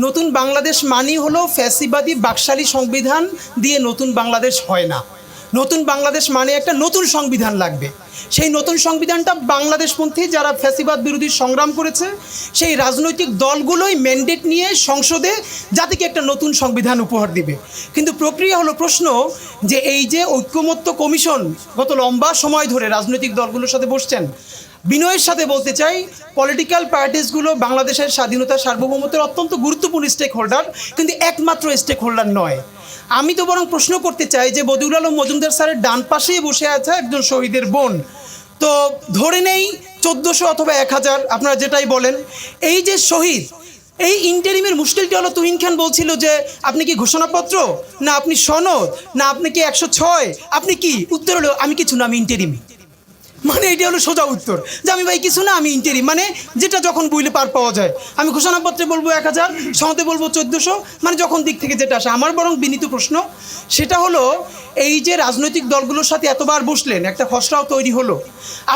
নতুন বাংলাদেশ মানেই হলো ফ্যাসিবাদী বাকশালী সংবিধান দিয়ে নতুন বাংলাদেশ হয় না। নতুন বাংলাদেশ মানে একটা নতুন সংবিধান লাগবে। সেই নতুন সংবিধানটা বাংলাদেশপন্থী যারা ফ্যাসিবাদ বিরোধী সংগ্রাম করেছে সেই রাজনৈতিক দলগুলোই ম্যান্ডেট নিয়ে সংসদে জাতিকে একটা নতুন সংবিধান উপহার দিবে। কিন্তু প্রক্রিয়া হলো প্রশ্ন যে এই যে ঐক্যমত্য কমিশন গত লম্বা সময় ধরে রাজনৈতিক দলগুলোর সাথে বসছেন, বিনয়ের সাথে বলতে চাই পলিটিক্যাল পার্টিসগুলো বাংলাদেশের স্বাধীনতা সার্বভৌমত্বের অত্যন্ত গুরুত্বপূর্ণ স্টেক হোল্ডার, কিন্তু একমাত্র স্টেক হোল্ডার নয়। আমি তো বরং প্রশ্ন করতে চাই যে বদিউল আলম মজুমদার স্যারের ডান পাশেই বসে আছে একজন শহীদের বোন, তো ধরে নেই 1400 অথবা 1000 আপনারা যেটাই বলেন, এই যে শহীদ, এই ইন্টারিমের মুশকিলটি হলো তুহিন খান বলছিল যে আপনি কি ঘোষণাপত্র, না আপনি সনদ, না আপনি কি 106, আপনি কি? উত্তর হলো আমি কিছু না, আমি ইন্টারিম। মানে এটা হলো সোজা উত্তর যে আমি ভাই কিছু না, আমি ইন্টারিম, মানে যেটা যখন বইলে পার পাওয়া যায়। আমি ঘোষণাপত্রে বলবো 1000, সনদে বলবো 1400, মানে যখন দিক থেকে যেটা আসে। আমার বরং বিনীত প্রশ্ন সেটা হলো এই যে রাজনৈতিক দলগুলোর সাথে এতবার বসলেন, একটা খসড়াও তৈরি হলো,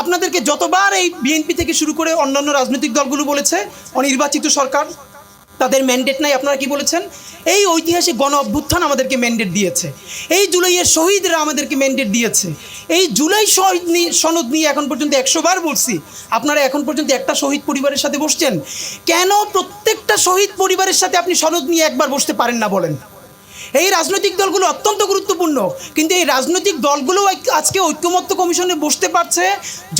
আপনাদেরকে যতবার এই বিএনপি থেকে শুরু করে অন্যান্য রাজনৈতিক দলগুলো বলেছে অনির্বাচিত সরকার, তাদের ম্যান্ডেট নাই, আপনারা কি বলেছেন? এই ঐতিহাসিক গণ অভ্যুত্থান আমাদেরকে ম্যান্ডেট দিয়েছে, এই জুলাইয়ের শহীদরা আমাদেরকে ম্যান্ডেট দিয়েছে, এই জুলাই শহীদ সনদ নিয়ে এখন পর্যন্ত 100 বার বলছি। আপনারা এখন পর্যন্ত একটা শহীদ পরিবারের সাথে বসছেন কেন? প্রত্যেকটা শহীদ পরিবারের সাথে আপনি সনদ নিয়ে একবার বসতে পারেন না বলেন? এই রাজনৈতিক দলগুলো অত্যন্ত গুরুত্বপূর্ণ, কিন্তু এই রাজনৈতিক দলগুলো আজকে ঐক্যমত্য কমিশনে বসতে পারছে,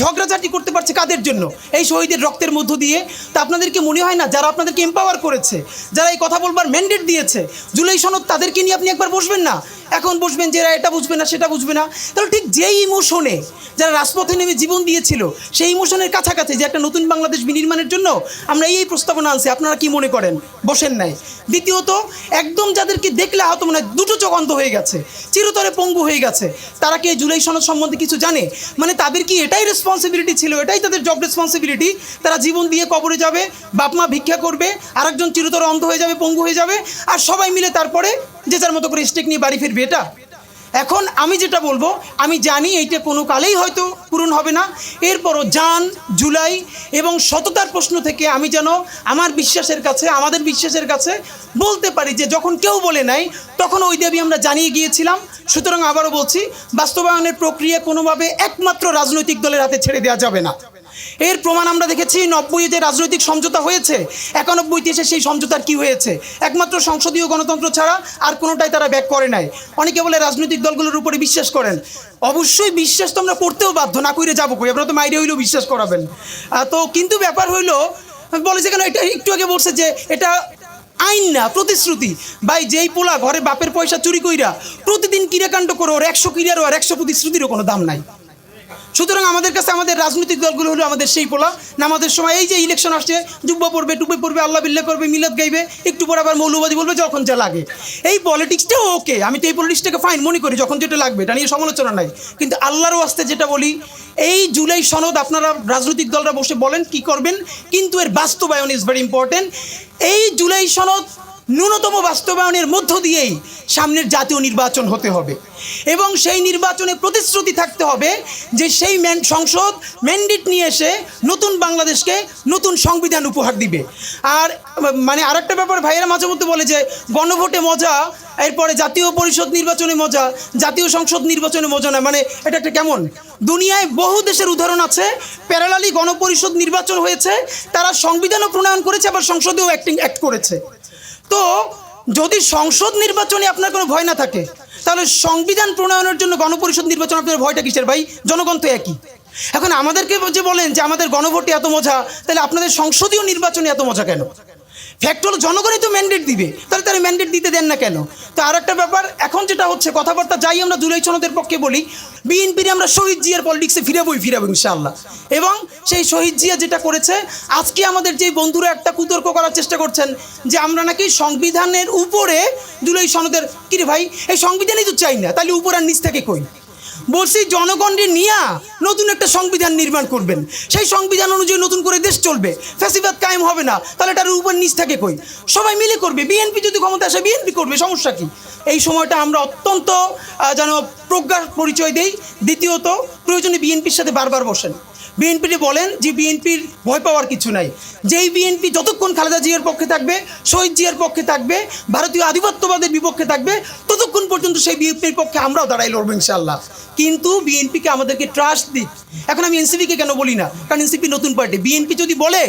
ঝগড়াঝাটি করতে পারছে কাদের জন্য? এই শহীদের রক্তের মধ্য দিয়ে। তা আপনাদেরকে মনে হয় না যারা আপনাদেরকে এম্পাওয়ার করেছে, যারা এই কথা বলবার ম্যান্ডেট দিয়েছে জুলাই সনদ, তাদেরকে নিয়ে আপনি একবার বসবেন না? এখন বসবেন যে এরা এটা বুঝবে না সেটা বুঝবে না। তাহলে ঠিক যেই ইমোশনে যারা রাজপথে নেমে জীবন দিয়েছিল সেই ইমোশনের কাছাকাছি যে একটা নতুন বাংলাদেশ বিনির্মাণের জন্য আমরা এই প্রস্তাবনা আনছি, আপনারা কি মনে করেন বসেন নাই? দ্বিতীয়ত, একদম যাদেরকে দেখলে আহত মনে হয়, দুটো চোখ অন্ধ হয়ে গেছে, চিরতরে পঙ্গু হয়ে গেছে, তারা কি এই জুলাই সনদ সম্বন্ধে কিছু জানে? মানে তাদের কি এটাই রেসপন্সিবিলিটি ছিল, এটাই তাদের জব রেসপন্সিবিলিটি, তারা জীবন দিয়ে কবরে যাবে, বাপ মা ভিক্ষা করবে, আরেকজন চিরতরে অন্ধ হয়ে যাবে, পঙ্গু হয়ে যাবে, আর সবাই মিলে তারপরে যে যার মতো করে স্টেক নিয়ে বাড়ি ফিরবে? এটা এখন আমি যেটা বলবো, আমি জানি এইটা কোনো কালেই হয়তো পূরণ হবে না, এরপরও জান জুলাই এবং সততার প্রশ্ন থেকে আমি যেন আমার বিশ্বাসের কাছে, আমাদের বিশ্বাসের কাছে বলতে পারি যে যখন কেউ বলে নাই তখন ওই দাবি আমরা জানিয়ে গিয়েছিলাম। সুতরাং আবারও বলছি, বাস্তবায়নের প্রক্রিয়া কোনোভাবে একমাত্র রাজনৈতিক দলের হাতে ছেড়ে দেওয়া যাবে না। এর প্রমাণ আমরা দেখেছি 90-এ যে রাজনৈতিক সমঝোতা হয়েছে, 91-তে এসে সেই সমঝোতার কি হয়েছে? একমাত্র সংসদীয় গণতন্ত্র ছাড়া আর কোনোটাই তারা ব্যাক করে নাই। অনেকে বলে রাজনৈতিক দলগুলোর উপরে বিশ্বাস করেন, অবশ্যই বিশ্বাস তো আমরা করতেও বাধ্য, না করে যাবো কই? আপনারা তো মাইরে হইলেও বিশ্বাস করাবেন। তো কিন্তু ব্যাপার হইলো, বলে যে কেন এটা একটু আগে বলছে যে এটা আইন না, প্রতিশ্রুতি। ভাই, যেই পোলা ঘরে বাপের পয়সা চুরি কইরা প্রতিদিন কিরাকাণ্ড করে, ওর 100 কিরারও আর 100 প্রতিশ্রুতিরও কোনো দাম নাই। সুতরাং আমাদের কাছে আমাদের রাজনৈতিক দলগুলো হলো আমাদের সেই পোলা। নামাজের সময় এই যে ইলেকশন আসছে, জুব্বা পড়বে, টুপি পড়বে, আল্লাহ বিল্লাহ করবে, মিলাদ গাইবে, একটু পর আবার মৌলবাদী বলবে যখন যা লাগে। এই পলিটিক্সটাও ওকে, আমি তো এই পলিটিক্সটাকে ফাইন মনে করি, যখন যেটা লাগবে এটা নিয়ে সমালোচনা নাই। কিন্তু আল্লাহর ওয়াস্তে যেটা বলি, এই জুলাই সনদ আপনারা রাজনৈতিক দলরা বসে বলেন কি করবেন, কিন্তু এর বাস্তবায়ন ইজ ভেরি ইম্পর্টেন্ট। এই জুলাই সনদ ন্যূনতম বাস্তবায়নের মধ্য দিয়েই সামনের জাতীয় নির্বাচন হতে হবে এবং সেই নির্বাচনে প্রতিশ্রুতি থাকতে হবে যে সেই সংসদ ম্যান্ডেট নিয়ে এসে নতুন বাংলাদেশকে নতুন সংবিধান উপহার দিবে। আর মানে আরেকটা ব্যাপার ভাইয়েরা মাঝে মধ্যে বলে যে গণভোটে মজা, এরপরে জাতীয় পরিষদ নির্বাচনে মজা, জাতীয় সংসদ নির্বাচনে মজা না। মানে এটা একটা কেমন? দুনিয়ায় বহু দেশের উদাহরণ আছে, প্যারালালি গণপরিষদ নির্বাচন হয়েছে, তারা সংবিধানও প্রণয়ন করেছে, আবার সংসদেও অ্যাক্ট করেছে। তো যদি সংসদ নির্বাচনে আপনার কোনো ভয় না থাকে, তাহলে সংবিধান প্রণয়নের জন্য গণপরিষদ নির্বাচন আপনার ভয়টা কিসের ভাই? জনগণ তো একই। এখন আমাদেরকে যে বলেন যে আমাদের গণভোটে এত মজা, তাহলে আপনাদের সংসদীয় নির্বাচনে এত মজা কেন? ফ্যাক্ট হলো জনগণই তো ম্যান্ডেট দিবে, তাহলে তারা ম্যান্ডেট দিতে দেন না কেন? তো আর একটা ব্যাপার, এখন যেটা হচ্ছে কথাবার্তা যাই আমরা জুলাই সনদের পক্ষে বলি, বিএনপির আমরা শহীদ জিয়ার পলিটিক্সে ফিরাবো ইনশাআল্লাহ। এবং সেই শহীদ জিয়া যেটা করেছে, আজকে আমাদের যে বন্ধুরা একটা কুতর্ক করার চেষ্টা করছেন যে আমরা নাকি সংবিধানের উপরে জুলাই সনদের, কিরে ভাই এই সংবিধানই তো চাই না, তাহলে উপর আর নিচ থেকে কই? বলছি জনগণকে নিয়ে নতুন একটা সংবিধান নির্মাণ করবেন, সেই সংবিধান অনুযায়ী নতুন করে দেশ চলবে, ফ্যাসিবাদ কায়েম হবে না, তাহলে এটার উপর নিচ থেকে কই? সবাই মিলে করবে, বিএনপি যদি ক্ষমতা আসে বিএনপি করবে, সমস্যা কি? এই সময়টা আমরা অত্যন্ত যেন প্রজ্ঞার পরিচয় দেই। দ্বিতীয়ত, প্রয়োজনে বিএনপির সাথে বারবার বসেন, বিএনপিটি বলেন যে বিএনপির ভয় পাওয়ার কিছু নাই, যেই বিএনপি যতক্ষণ খালেদা জিয়ার পক্ষে থাকবে, শহীদ জিয়ার পক্ষে থাকবে, ভারতীয় আধিপত্যবাদের বিপক্ষে থাকবে, ততক্ষণ পর্যন্ত সেই বিএনপির পক্ষে আমরাও দাঁড়াই লড়বো ইনশাআল্লাহ। কিন্তু বিএনপিকে আমাদেরকে ট্রাস্ট দিক। এখন আমি এনসিপিকে কেন বলি না, কারণ এনসিপি নতুন পার্টি। বিএনপি যদি বলে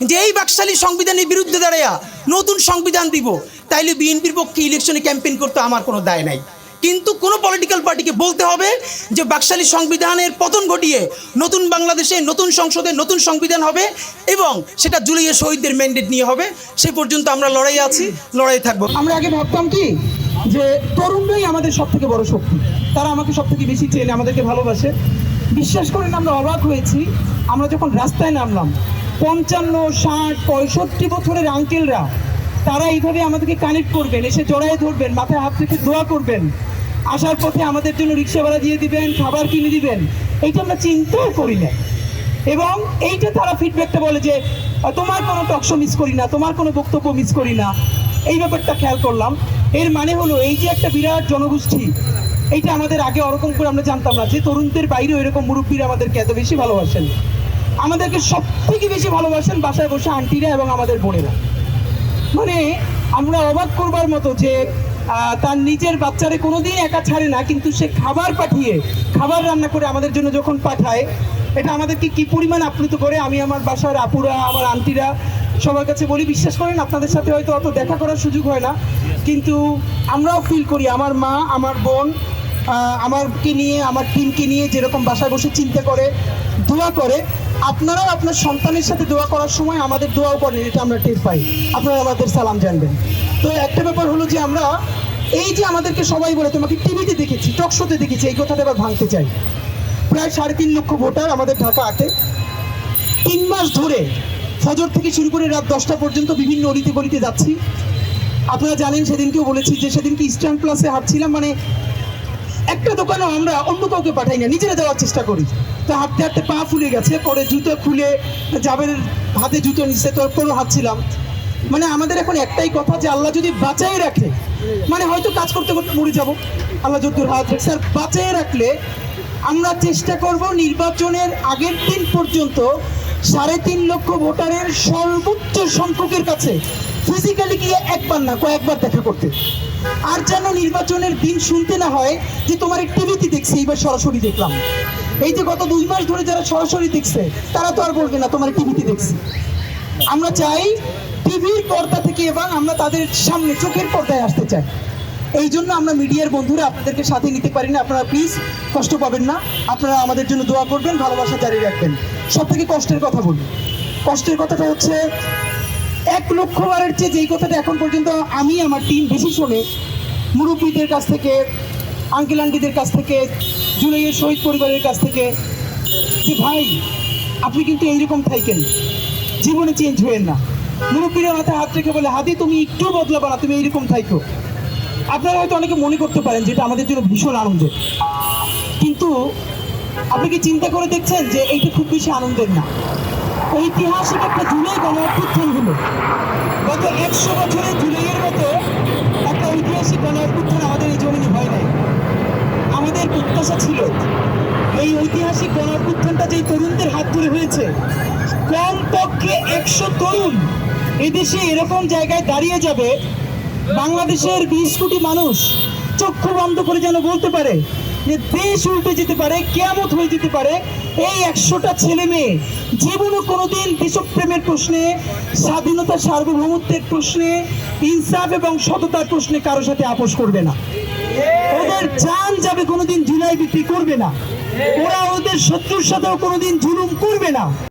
যে এই বাকশালী সংবিধানের বিরুদ্ধে দাঁড়াইয়া নতুন সংবিধান দিব, তাইলে বিএনপির পক্ষে ইলেকশনে ক্যাম্পেইন করতে আমার কোনো দায় নাই। কিন্তু কোনো পলিটিক্যাল পার্টিকে বলতে হবে যে বাকশালী সংবিধানের পতন ঘটিয়ে নতুন বাংলাদেশে নতুন সংসদে নতুন সংবিধান হবে এবং সেটা জুলাইয়ের শহীদদের ম্যান্ডেট নিয়ে হবে। সে পর্যন্ত আমরা লড়াই আছি, লড়াই থাকবো। আমরা আগে ভাবতাম কি যে তরুণরাই আমাদের সব থেকে বড় শক্তি, তারা আমাকে সব থেকে বেশি চেনে, আমাদেরকে ভালোবাসে। বিশ্বাস করেন আমরা অবাক হয়েছি, আমরা যখন রাস্তায় নামলাম 55, 60, 65 বছরের আঙ্কেলরা তারা এইভাবে আমাদেরকে কানেক্ট করবেন, এসে জড়ায় ধরবেন, মাথায় হাত রেখে দোয়া করবেন, আসার পথে আমাদের জন্য রিক্সা ভাড়া দিয়ে দিবেন, খাবার কিনে দিবেন, এইটা আমরা চিন্তাও করি না। এবং এইটা তারা ফিডব্যাকটা বলে যে তোমার কোনো টকশো মিস করি না, তোমার কোনো বক্তব্য মিস করি না। এই ব্যাপারটা খেয়াল করলাম। এর মানে হলো এই যে একটা বিরাট জনগোষ্ঠী, এইটা আমাদের আগে ওরকম করে আমরা জানতাম না যে তরুণদের বাইরেও এরকম মুরব্বীরা আমাদেরকে এত বেশি ভালোবাসেন। আমাদেরকে সব থেকে বেশি ভালোবাসেন বাসায় বসে আন্টিরা এবং আমাদের বোনেরা। মানে আমরা অবাক করবার মতো যে তার নিজের বাচ্চারে কোনোদিন একা ছাড়ে না, কিন্তু সে খাবার পাঠিয়ে, খাবার রান্না করে আমাদের জন্য যখন পাঠায়, এটা আমাদেরকে কি পরিমাণ আপ্লুত করে। আমি আমার বাসার আপুরা, আমার আন্টিরা সবার কাছে বলি, বিশ্বাস করেন আপনাদের সাথে হয়তো অত দেখা করার সুযোগ হয় না, কিন্তু আমরাও ফিল করি আমার মা, আমার বোন আমারকে নিয়ে, আমার টিমকে নিয়ে যেরকম বাসায় বসে চিন্তা করে, দোয়া করে। আপনারাও আপনার সন্তানের সাথে দোয়া করার সময় আমাদের দোয়াও করেন, এটা আমরা টের পাই। আপনারা আমাদের সালাম জানবেন। তো একটা ব্যাপার হলো যে আমরা এই যে আমাদেরকে সবাই বলে তোমাকে টিভিতে দেখেছি, টকশোতে দেখেছি, এই কথাটা এবার ভাঙতে চাই। প্রায় 3.5 লক্ষ ভোটার আমাদের ঢাকা 8-এ। 3 মাস ধরে ফজর থেকে শুরু করে রাত 10টা পর্যন্ত বিভিন্ন অলিতে গলিতে যাচ্ছি। আপনারা জানেন, সেদিনকেও বলেছি যে সেদিনকে ইস্টার্ন প্লাসে হাঁটছিলাম, মানে একটা দোকানেও আমরা অন্য কাউকে পাঠাই না, নিজেরা যাওয়ার চেষ্টা করি। তো হাঁটতে হাঁটতে পা ফুলে গেছে, পরে জুতো খুলে জাবের হাতে জুতো নিচ্ছে, তারপরেও হাঁটছিলাম। মানে আমাদের এখন একটাই কথা যে আল্লাহ যদি বাঁচাই রাখে, মানে হয়তো কাজ করতে করতে মরে যাব, আল্লাহ যদ্দুর হাত রাখছে, আর বাঁচাই রাখলে আমরা চেষ্টা করব নির্বাচনের আগের দিন পর্যন্ত 3.5 লক্ষ ভোটারের সর্বোচ্চ সংখ্যকের কাছে ফিজিক্যালি গিয়ে একবার না কয়েকবার দেখা করতে। আর যেন নির্বাচনের দিন শুনতে না হয় যে তোমার টিভিতে দেখছি, এইবার সরাসরি দেখলাম। এই যে গত 2 মাস ধরে যারা সরাসরি দেখছে তারা তো আর বলবে না তোমার টিভিতে দেখছি। আমরা চাই টিভির পর্দা থেকে এবং আমরা তাদের সামনে চোখের পর্দায় আসতে চাই। এই জন্য আমরা মিডিয়ার বন্ধুরা আপনাদেরকে সাথে নিতে পারি না। আপনারা প্লিজ কষ্ট পাবেন না, আপনারা আমাদের জন্য দোয়া করবেন, ভালোবাসা জারি রাখবেন। সব থেকে কষ্টের কথা বলি, কষ্টের কথাটা হচ্ছে 1 লক্ষ বারের চেয়ে যেই কথাটা এখন পর্যন্ত আমি, আমার টিম বেশি শোনে, মুরব্বীদের কাছ থেকে, আঙ্কেল আন্টিদের কাছ থেকে, জুলাইয়ের শহীদ পরিবারের কাছ থেকে, যে ভাই আপনি কিন্তু এইরকম থাকেন, জীবনে চেঞ্জ হয়েন না। মুরব্বীরা মাথায় হাত রেখে বলে হাদি তুমি একটু বদলাবা না, তুমি এইরকম থাইকো। আপনারা হয়তো অনেকে মনে করতে পারেন যেটা আমাদের জন্য ভীষণ আনন্দের, কিন্তু আপনি কি চিন্তা করে দেখছেন যে এইটা খুব বেশি আনন্দের না। ঐতিহাসিক একটা জুলাই গণ অভ্যুত্থান হলো, গত 100 বছরে জুলাইয়ের মতো একটা ঐতিহাসিক গণ অভ্যুত্থান আমাদের এই জমিনে হয় নাই। আমাদের প্রত্যাশা ছিল এই ঐতিহাসিক গণ অভ্যুত্থানটা যেই তরুণদের হাত ধরে হয়েছে, কমপক্ষে 100 তরুণ এদেশে এরকম জায়গায় দাঁড়িয়ে যাবে, বাংলাদেশের 20 কোটি মানুষ চক্ষু বন্ধ করে যেন বলতে পারে যে দেশ উল্টে যেতে পারে, কিয়ামত হয়ে যেতে পারে। এই 100টা ছেলে মেয়ে জীবনে কোনোদিন দেশপ্রেমের প্রশ্নে, স্বাধীনতা সার্বভৌমত্বের প্রশ্নে, ইনসাফ এবং সততার প্রশ্নে কারো সাথে আপোষ করবে না। ওদের জান যাবে, কোনোদিন জুলাই বিক্রি করবে না। ওরা ওদের শত্রুর সাথেও কোনোদিন জুলুম করবে না।